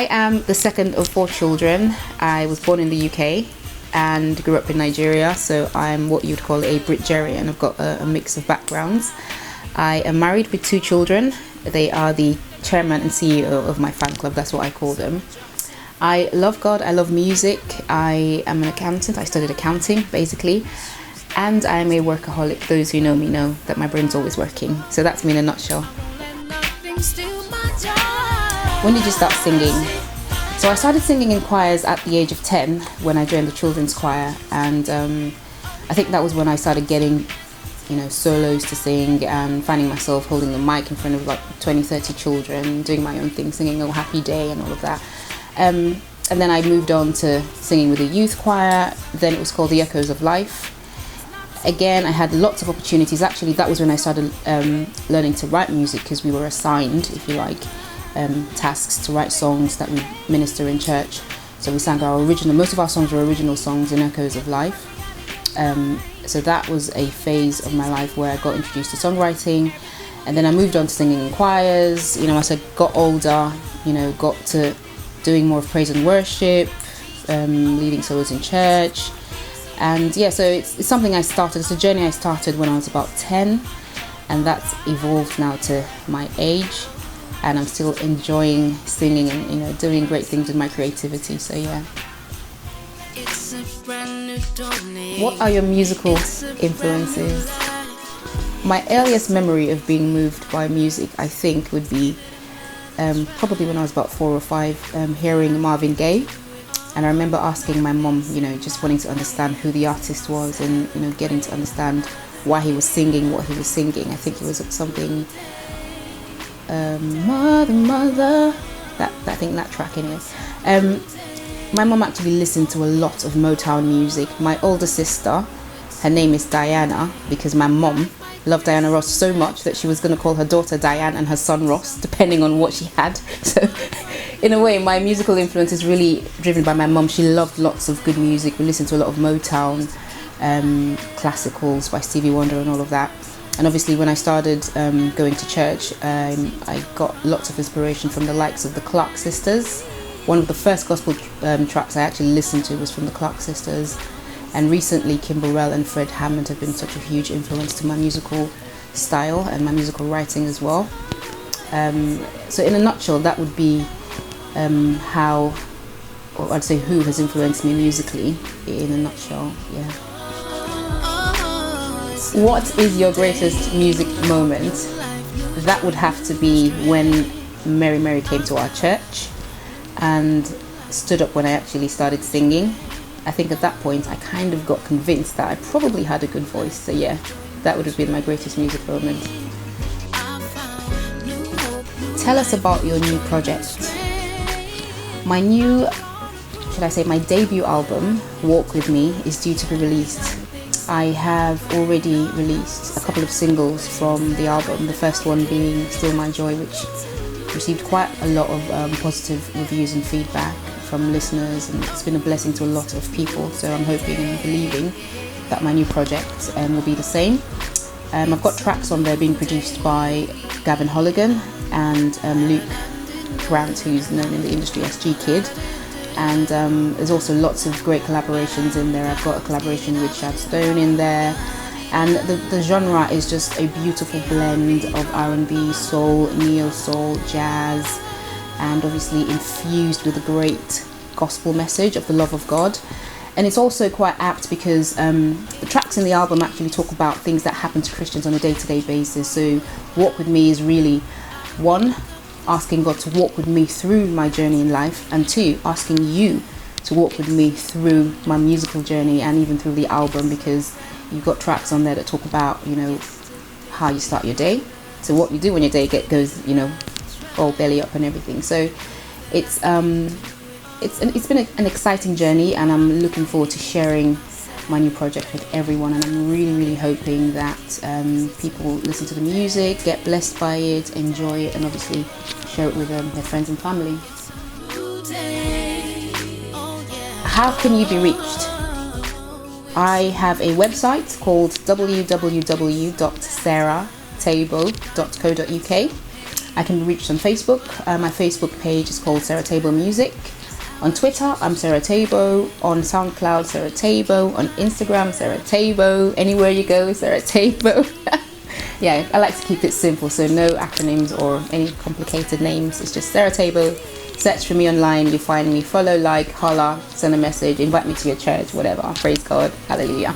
am the second of 4 children. I was born in the UK and grew up in Nigeria, so I'm what you'd call a Britgerian. I've got a mix of backgrounds. I am married with 2 children. They are the chairman and CEO of my fan club, that's what I call them. I love God, I love music, I am an accountant, I studied accounting basically, and I am a workaholic. Those who know me know that my brain's always working. So that's me in a nutshell. When did you start singing? So I started singing in choirs at the age of 10 when I joined the children's choir, and I think that was when I started getting, solos to sing and finding myself holding the mic in front of like 20-30 children, doing my own thing, singing Oh Happy Day and all of that. And then I moved on to singing with a youth choir. Then it was called the Echoes of Life. Again, I had lots of opportunities. Actually, that was when I started learning to write music, because we were assigned, if you like, tasks to write songs that we minister in church. So we sang most of our songs were original songs in Echoes of Life. So that was a phase of my life where I got introduced to songwriting, and then I moved on to singing in choirs. As I got older, got to doing more of praise and worship, leading solos in church. And so it's something I started, it's a journey I started when I was about 10, and that's evolved now to my age. And I'm still enjoying singing and doing great things with my creativity. So yeah. What are your musical influences? My earliest memory of being moved by music, I think, would be probably when I was about 4 or 5, hearing Marvin Gaye. And I remember asking my mom, just wanting to understand who the artist was, and getting to understand why he was singing what he was singing. I think it was something. Mother, that track anyway. My mom actually listened to a lot of Motown music. My older sister, her name is Diana, because my mom loved Diana Ross so much that she was going to call her daughter Diane and her son Ross, depending on what she had. So in a way, my musical influence is really driven by my mom. She loved lots of good music. We listened to a lot of Motown, classicals by Stevie Wonder and all of that. And obviously when I started going to church, I got lots of inspiration from the likes of the Clark Sisters. One of the first gospel tracks I actually listened to was from the Clark Sisters. And recently Kim Burrell and Fred Hammond have been such a huge influence to my musical style and my musical writing as well. So in a nutshell, that would be how, or I'd say who has influenced me musically in a nutshell, yeah. What is your greatest music moment? That would have to be when Mary came to our church and stood up when I actually started singing. I think at that point I kind of got convinced that I probably had a good voice. So yeah, that would have been my greatest music moment. Tell us about your new project. My debut album, Walk With Me, is due to be released. I have already released a couple of singles from the album, the first one being Still My Joy, which received quite a lot of positive reviews and feedback from listeners, and it's been a blessing to a lot of people. So I'm hoping and believing that my new project will be the same. I've got tracks on there being produced by Gavin Holligan and Luke Grant, who's known in the industry as G Kid. And there's also lots of great collaborations in there. I've got a collaboration with Shad Stone in there. And the genre is just a beautiful blend of R&B, soul, neo-soul, jazz, and obviously infused with a great gospel message of the love of God. And it's also quite apt because the tracks in the album actually talk about things that happen to Christians on a day-to-day basis. So Walk With Me is really, 1, asking God to walk with me through my journey in life, and 2, asking you to walk with me through my musical journey and even through the album, because you've got tracks on there that talk about, how you start your day, so what you do when your day goes, all belly up and everything. So it's been an exciting journey, and I'm looking forward to sharing my new project with everyone, and I'm really hoping that people listen to the music, get blessed by it, enjoy it, and obviously share it with their friends and family. How can you be reached? I have a website called www.sarahtéibo.co.uk. I can be reached on Facebook. My Facebook page is called Sarah Téibo Music. On Twitter, I'm Sarah Téibo. On SoundCloud, Sarah Téibo. On Instagram, Sarah Téibo. Anywhere you go, Sarah Téibo. Yeah, I like to keep it simple, so no acronyms or any complicated names. It's just Sarah Téibo. Search for me online, you find me. Follow, like, holla, send a message, invite me to your church, whatever. Praise God. Hallelujah.